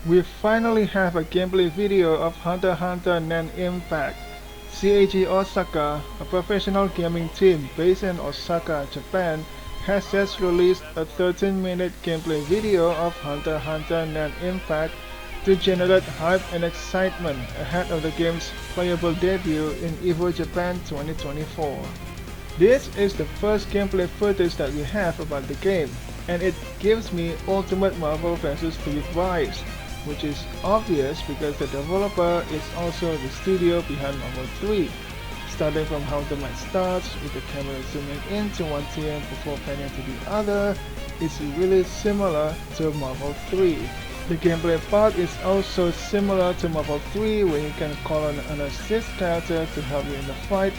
We finally have a gameplay video of Hunter x Hunter Nen Impact. CAG Osaka, a professional gaming team based in Osaka, Japan, has just released a 13-minute gameplay video of Hunter x Hunter Nen Impact to generate hype and excitement ahead of the game's playable debut in EVO Japan 2024. This is the first gameplay footage that we have about the game, and it gives me ultimate Marvel vs. 3 vibes, which is obvious because the developer is also the studio behind Marvel 3. Starting from how the match starts, with the camera zooming into one team before panning to the other, it's really similar to Marvel 3. The gameplay part is also similar to Marvel 3, where you can call on an assist character to help you in the fight,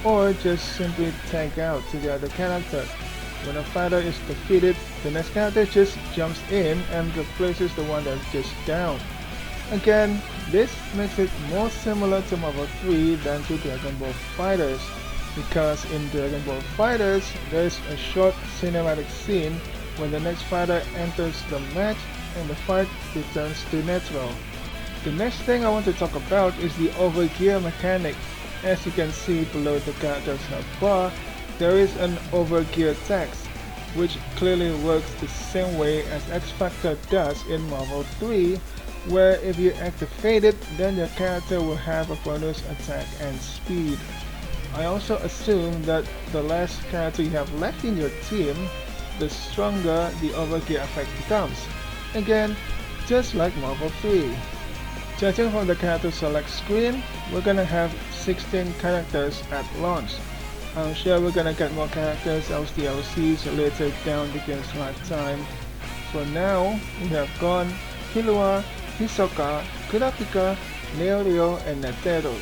or just simply tank out to the other character. When a fighter is defeated, the next character just jumps in and replaces the one that's just down. Again, this makes it more similar to Marvel 3 than to Dragon Ball FighterZ, because in Dragon Ball FighterZ, there's a short cinematic scene when the next fighter enters the match and the fight returns to Netero. The next thing I want to talk about is the overgear mechanic. As you can see below the character's health bar, there is an overgear text, which clearly works the same way as X Factor does in Marvel 3, where if you activate it, then your character will have a bonus attack and speed. I also assume that the less character you have left in your team, the stronger the overgear effect becomes. Again, just like Marvel 3. Judging from the character select screen, we're gonna have 16 characters at launch. I'm sure we're gonna get more characters as DLCs later down the game's lifetime. For now, we have Gon, Killua, Hisoka, Kurapika, Leorio, and Netero.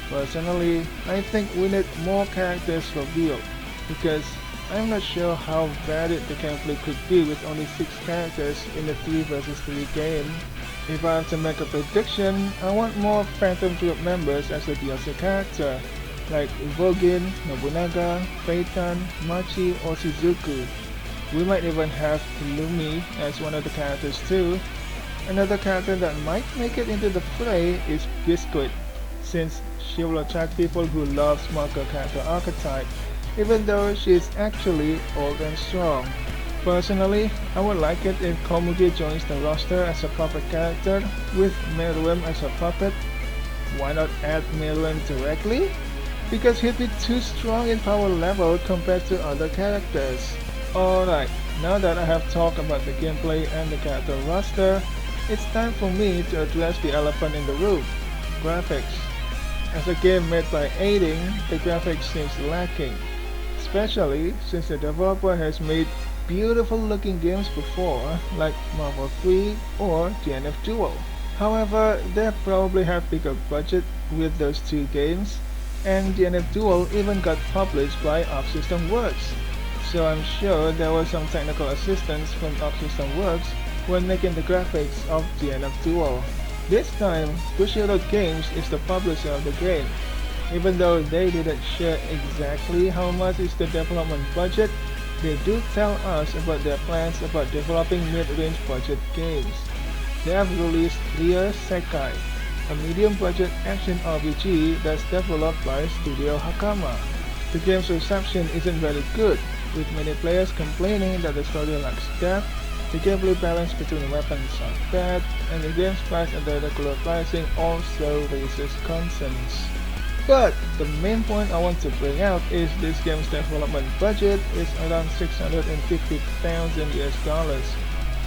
Personally, I think we need more characters revealed, because I'm not sure how varied the gameplay could be with only 6 characters in the 3 vs 3 game. If I have to make a prediction, I want more Phantom Troop members as a DLC character, like Vogin, Nobunaga, Phaeton, Machi, or Shizuku. We might even have Illumi as one of the characters too. Another character that might make it into the fray is Biscuit, since she will attract people who love smarter character archetype, even though she is actually old and strong. Personally, I would like it if Komugi joins the roster as a puppet character with Meruem as a puppet. Why not add Meruem directly? Because he'd be too strong in power level compared to other characters. Alright, now that I have talked about the gameplay and the character roster, it's time for me to address the elephant in the room: graphics. As a game made by Aiding, the graphics seems lacking, especially since the developer has made beautiful looking games before, like Marvel 3 or DNF Duel. However, they probably have bigger budget with those 2 games, and DNF Duel even got published by Arc System Works, so I'm sure there was some technical assistance from Arc System Works when making the graphics of DNF Duel. This time, Bushiroad Games is the publisher of the game. Even though they didn't share exactly how much is the development budget, they do tell us about their plans about developing mid-range budget games. They have released Rear Sekai, a medium-budget action RPG that's developed by Studio Hakama. The game's reception isn't very good, with many players complaining that the story lacks depth, the gameplay balance between weapons are bad, and the game's price and the regular pricing also raises concerns. But the main point I want to bring out is this game's development budget is around 650,000 US dollars,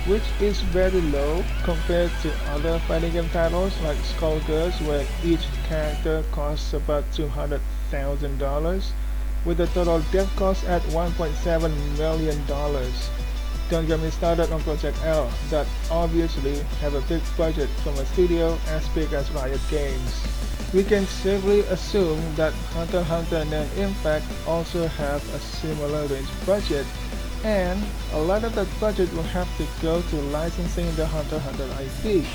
which is very low compared to other fighting game titles like Skullgirls, where each character costs about $200,000, with the total dev cost at $1.7 million. Don't get me started on Project L, that obviously have a big budget from a studio as big as Riot Games. We can safely assume that Hunter x Hunter Nen Impact also have a similar range budget, and a lot of that budget will have to go to licensing the Hunter x Hunter IP,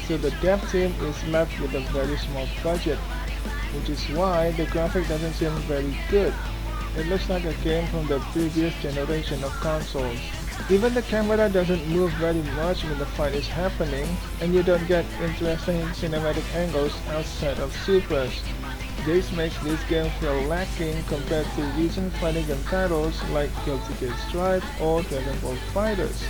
so the dev team is left with a very small budget, which is why the graphic doesn't seem very good. It looks like a game from the previous generation of consoles. Even the camera doesn't move very much when the fight is happening, and you don't get interesting cinematic angles outside of supers. This makes this game feel lacking compared to recent fighting game titles like Guilty Gear Strive or Dragon Ball Fighters.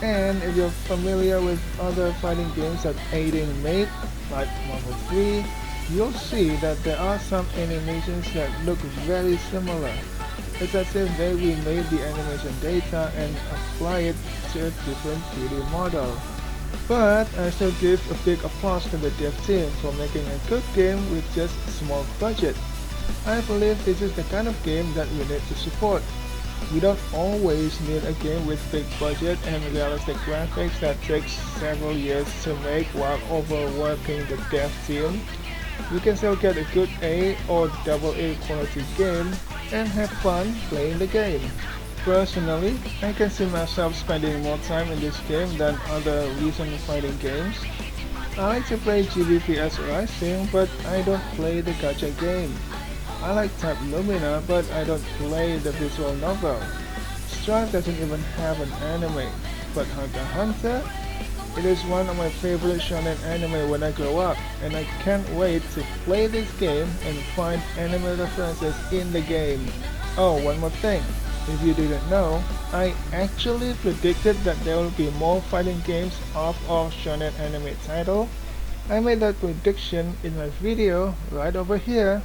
And if you're familiar with other fighting games that Aiden made, like Marvel 3, you'll see that there are some animations that look very similar. It's as if they remade the animation data and apply it to a different 3D model. But I still give a big applause to the dev team for making a good game with just a small budget. I believe this is the kind of game that we need to support. We don't always need a game with big budget and realistic graphics that takes several years to make while overworking the dev team. We can still get a good A or AA quality game and have fun playing the game. Personally, I can see myself spending more time in this game than other recent fighting games. I like to play GBPS Rising, but I don't play the gacha game. I like Type Lumina, but I don't play the visual novel. Strive doesn't even have an anime, but Hunter x Hunter? It is one of my favorite shonen anime when I grow up, and I can't wait to play this game and find anime references in the game. Oh, one more thing. If you didn't know, I actually predicted that there will be more fighting games off of shonen anime title. I made that prediction in my video right over here.